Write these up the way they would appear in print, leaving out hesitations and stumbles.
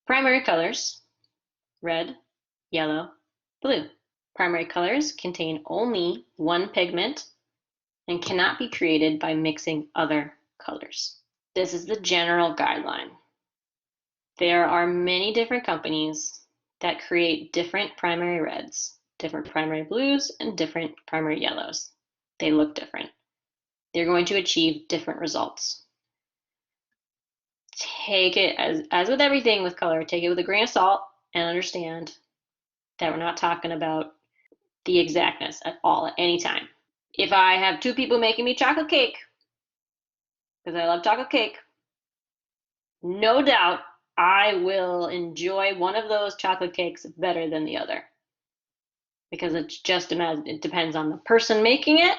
Primary colors, red, yellow, blue. Primary colors contain only one pigment and cannot be created by mixing other colors. This is the general guideline. There are many different companies that create different primary reds, different primary blues, and different primary yellows. They look different. They're going to achieve different results. Take it, as with everything with color, take it with a grain of salt and understand that we're not talking about the exactness at all at any time. If I have two people making me chocolate cake, because I love chocolate cake, no doubt I will enjoy one of those chocolate cakes better than the other. Because it depends on the person making it,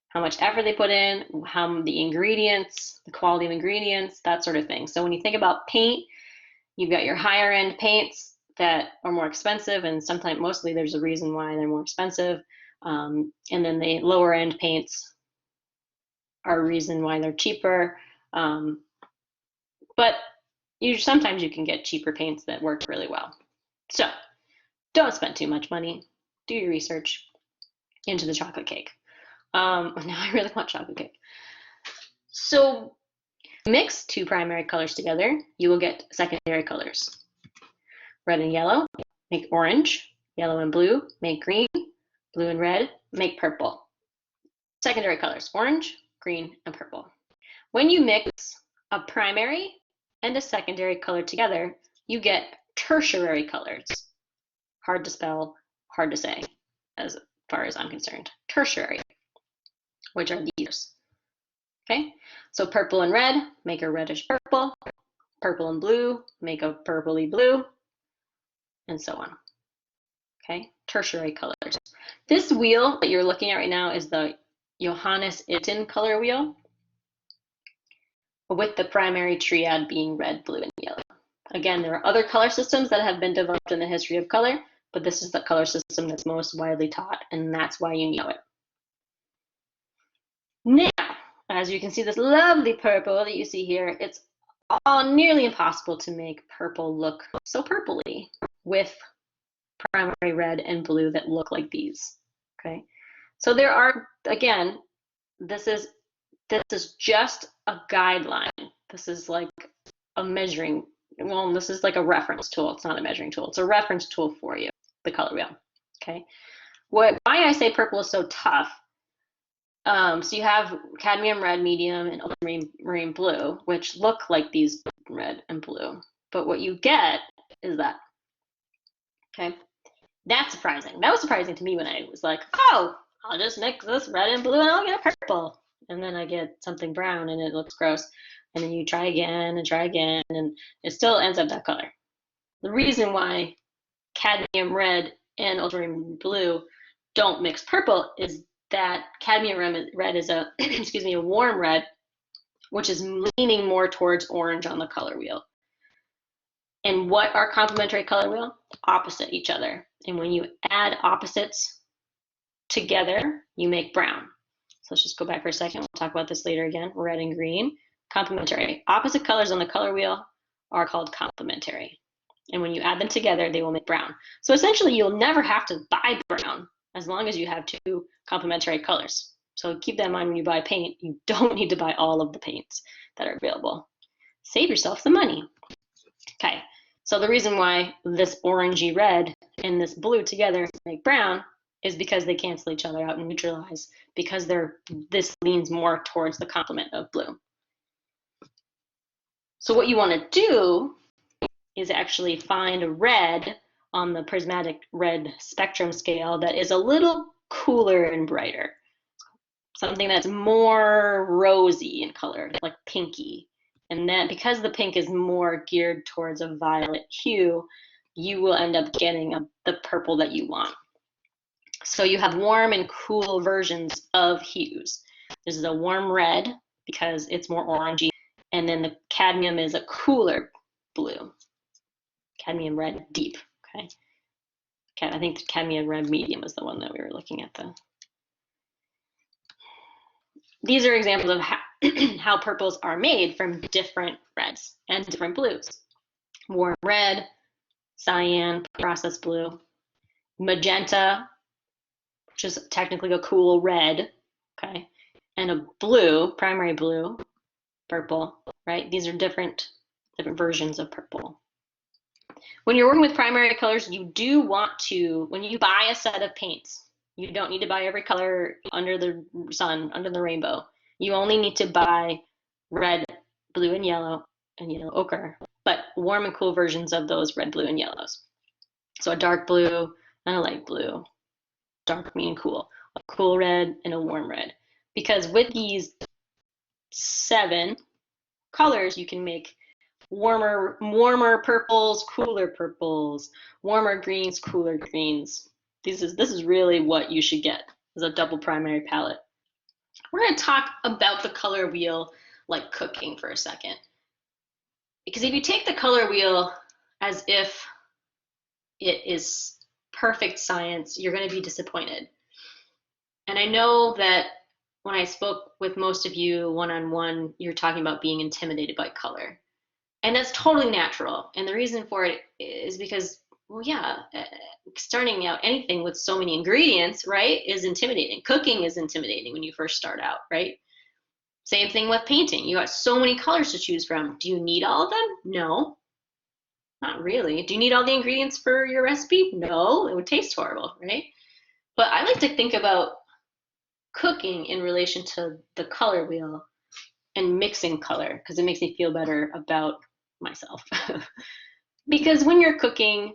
how much effort they put in, how the ingredients, the quality of ingredients, that sort of thing. So when you think about paint, you've got your higher end paints that are more expensive, and sometimes, mostly, there's a reason why they're more expensive. And then the lower end paints are a reason why they're cheaper. But sometimes you can get cheaper paints that work really well. So don't spend too much money. Do your research into the chocolate cake. Now I really want chocolate cake. So mix two primary colors together, you will get secondary colors. Red and yellow make orange, yellow and blue make green, blue and red make purple. Secondary colors, orange, green, and purple. When you mix a primary and a secondary color together, you get tertiary colors. Hard to spell, hard to say, as far as I'm concerned. Tertiary, which are these. Okay, so purple and red make a reddish purple, purple and blue make a purpley blue, and so on. Okay, tertiary colors. This wheel that you're looking at right now is the Johannes Itten color wheel, with the primary triad being red, blue, and yellow. Again, there are other color systems that have been developed in the history of color, but this is the color system that's most widely taught, and that's why you know it. Now, as you can see, this lovely purple that you see here, it's all nearly impossible to make purple look so purpley with primary red and blue that look like these. Okay, so there are, again, this is just a guideline. This is like a measuring, well, this is like a reference tool. It's not a measuring tool. It's a reference tool for you, the color wheel. Okay, why I say purple is so tough. So you have cadmium red, medium, and ultramarine blue, which look like these red and blue. But what you get is that. Okay, that's surprising. That was surprising to me when I was like, oh, I'll just mix this red and blue and I'll get a purple. And then I get something brown and it looks gross. And then you try again and it still ends up that color. The reason why cadmium red and ultramarine blue don't mix purple is that cadmium red is a excuse me, a warm red, which is leaning more towards orange on the color wheel. And what are complementary color wheel? Opposite each other. And when you add opposites together, you make brown. So let's just go back for a second. We'll talk about this later again. Red and green. Complementary. Opposite colors on the color wheel are called complementary. And when you add them together, they will make brown. So essentially, you'll never have to buy brown as long as you have two complementary colors. So keep that in mind when you buy paint. You don't need to buy all of the paints that are available. Save yourself some money. Okay, so the reason why this orangey red and this blue together make brown is because they cancel each other out and neutralize, because this leans more towards the complement of blue. So what you want to do is actually find a red on the prismatic red spectrum scale that is a little cooler and brighter. Something that's more rosy in color, like pinky. And then because the pink is more geared towards a violet hue, you will end up getting the purple that you want. So you have warm and cool versions of hues. This is a warm red because it's more orangey, and then the cadmium is a cooler blue. Cadmium red deep, okay? I think the cadmium red medium is the one that we were looking at. These are examples of how purples are made from different reds and different blues. warm red, cyan, processed blue, magenta, which is technically a cool red, okay, and a blue, primary blue, purple, right? These are different versions of purple. When you're working with primary colors, you do want to, when you buy a set of paints, you don't need to buy every color under the sun, under the rainbow. You only need to buy red, blue, and yellow ochre, but warm and cool versions of those red, blue, and yellows. So a dark blue and a light blue, dark, medium, cool, a cool red and a warm red. Because with these 7 colors, you can make warmer purples, cooler purples, warmer greens, cooler greens. This is really what you should get, is a double primary palette. We're going to talk about the color wheel like cooking for a second. Because if you take the color wheel as if it is perfect science, you're going to be disappointed. And I know that when I spoke with most of you one-on-one, you're talking about being intimidated by color. And that's totally natural. And the reason for it is because, well, yeah, starting out anything with so many ingredients, right, is intimidating. Cooking is intimidating when you first start out, right? Same thing with painting. You got so many colors to choose from. Do you need all of them? No, not really. Do you need all the ingredients for your recipe? No, it would taste horrible, right? But I like to think about cooking in relation to the color wheel and mixing color, because it makes me feel better about myself. Because when you're cooking,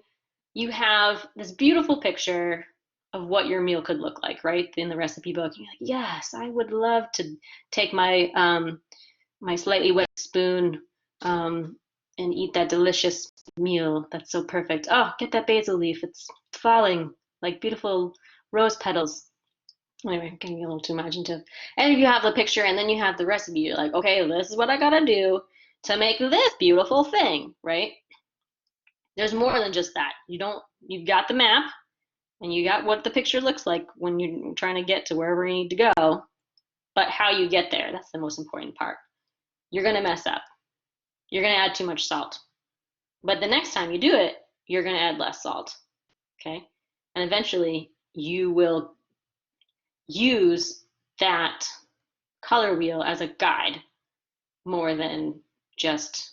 you have this beautiful picture of what your meal could look like, right? In the recipe book, you're like, yes, I would love to take my my slightly wet spoon and eat that delicious meal. That's so perfect. Oh, get that basil leaf. It's falling like beautiful rose petals. Anyway, I'm getting a little too imaginative. And you have the picture and then you have the recipe. You're like, okay, this is what I gotta do to make this beautiful thing, right? There's more than just that. You've got the map and you got what the picture looks like when you're trying to get to wherever you need to go. But how you get there, that's the most important part. You're gonna mess up. You're gonna add too much salt. But the next time you do it, you're gonna add less salt. Okay? And eventually you will use that color wheel as a guide more than just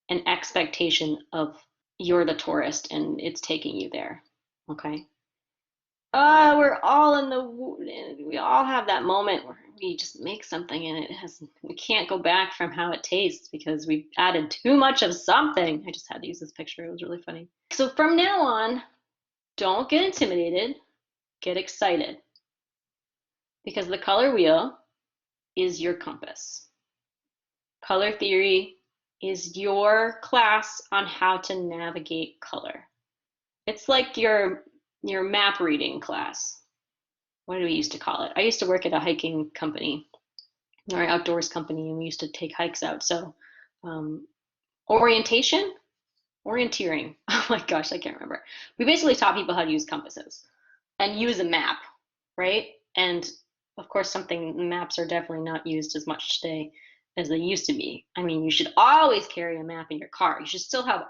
an expectation of you're the tourist and it's taking you there. Okay? We're all we all have that moment where we just make something and we can't go back from how it tastes because we've added too much of something. I just had to use this picture. It was really funny. So from now on, don't get intimidated, get excited. Because the color wheel is your compass. Color theory is your class on how to navigate color. It's like your map reading class. What do we used to call it? I used to work at a hiking company or outdoors company, and we used to take hikes out. So orienteering. Oh my gosh, I can't remember. We basically taught people how to use compasses and use a map, right? And of course, maps are definitely not used as much today as they used to be. I mean, you should always carry a map in your car. You should still have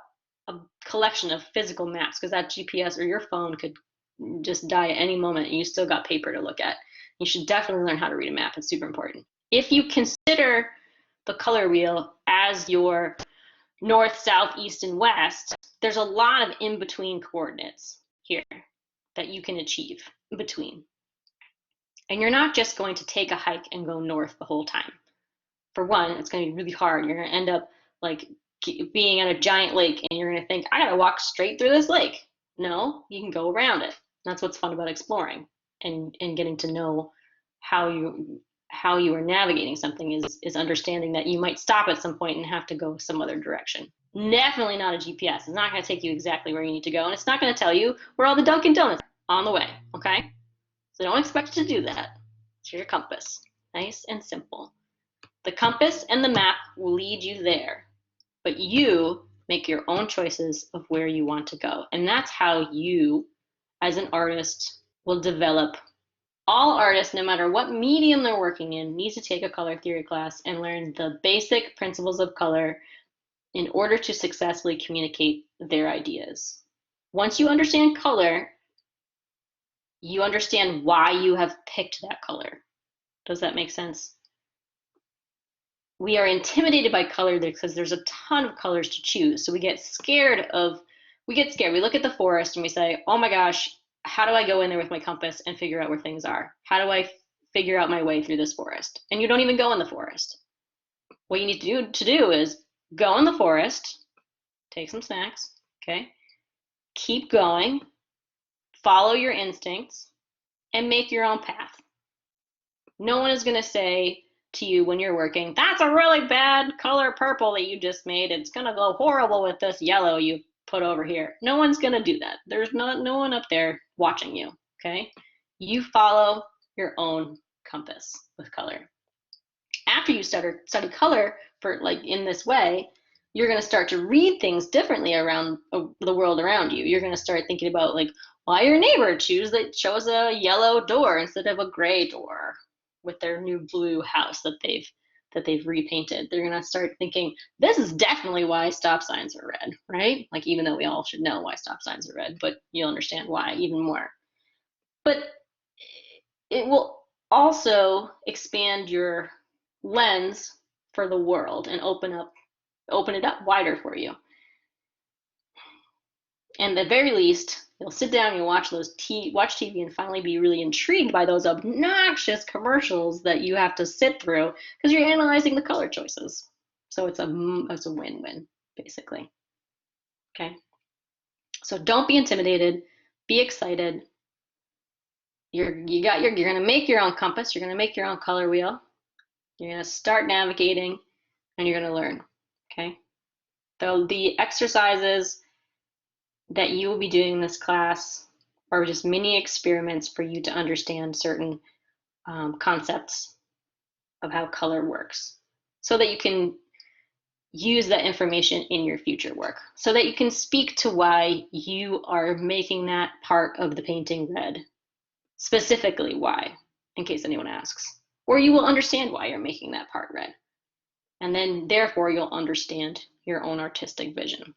a collection of physical maps because that GPS or your phone could just die at any moment and you still got paper to look at. You should definitely learn how to read a map. It's super important. If you consider the color wheel as your north, south, east, and west, there's a lot of in-between coordinates here that you can achieve in between. And you're not just going to take a hike and go north the whole time. For one, it's going to be really hard. You're going to end up like being at a giant lake and you're going to think, I got to walk straight through this lake. No, you can go around it. That's what's fun about exploring and getting to know how you are navigating something is understanding that you might stop at some point and have to go some other direction. Definitely not a GPS. It's not going to take you exactly where you need to go, and it's not going to tell you where all the Dunkin' Donuts are on the way, okay? So don't expect it to do that. It's your compass. Nice and simple. The compass and the map will lead you there, but you make your own choices of where you want to go. And that's how you, as an artist, will develop. All artists, no matter what medium they're working in, need to take a color theory class and learn the basic principles of color in order to successfully communicate their ideas. Once you understand color, you understand why you have picked that color. Does that make sense? We are intimidated by color because there's a ton of colors to choose. So we get scared. We look at the forest and we say, oh my gosh, how do I go in there with my compass and figure out where things are? How do I figure out my way through this forest? And you don't even go in the forest. What you need to do is go in the forest, take some snacks, okay? Keep going, follow your instincts, and make your own path. No one is going to say to you when you're working, that's a really bad color purple that you just made. It's going to go horrible with this yellow you put over here. No one's going to do that. There's no one up there watching you, okay? You follow your own compass with color. After you study color for like in this way, you're going to start to read things differently around the world around you. You're going to start thinking about like why your neighbor chose a yellow door instead of a gray door with their new blue house that they've repainted. They're going to start thinking, this is definitely why stop signs are red, right? Like, even though we all should know why stop signs are red, but you'll understand why even more. But it will also expand your lens for the world and open it up wider for you. And at the very least, you'll sit down and watch TV and finally be really intrigued by those obnoxious commercials that you have to sit through because you're analyzing the color choices. So it's a win-win, basically. Okay. So don't be intimidated. Be excited. You're gonna make your own compass. You're gonna make your own color wheel. You're gonna start navigating, and you're gonna learn. Okay. The exercises that you will be doing in this class are just mini experiments for you to understand certain concepts of how color works so that you can use that information in your future work, so that you can speak to why you are making that part of the painting red, specifically why, in case anyone asks, or you will understand why you're making that part red. And then therefore you'll understand your own artistic vision.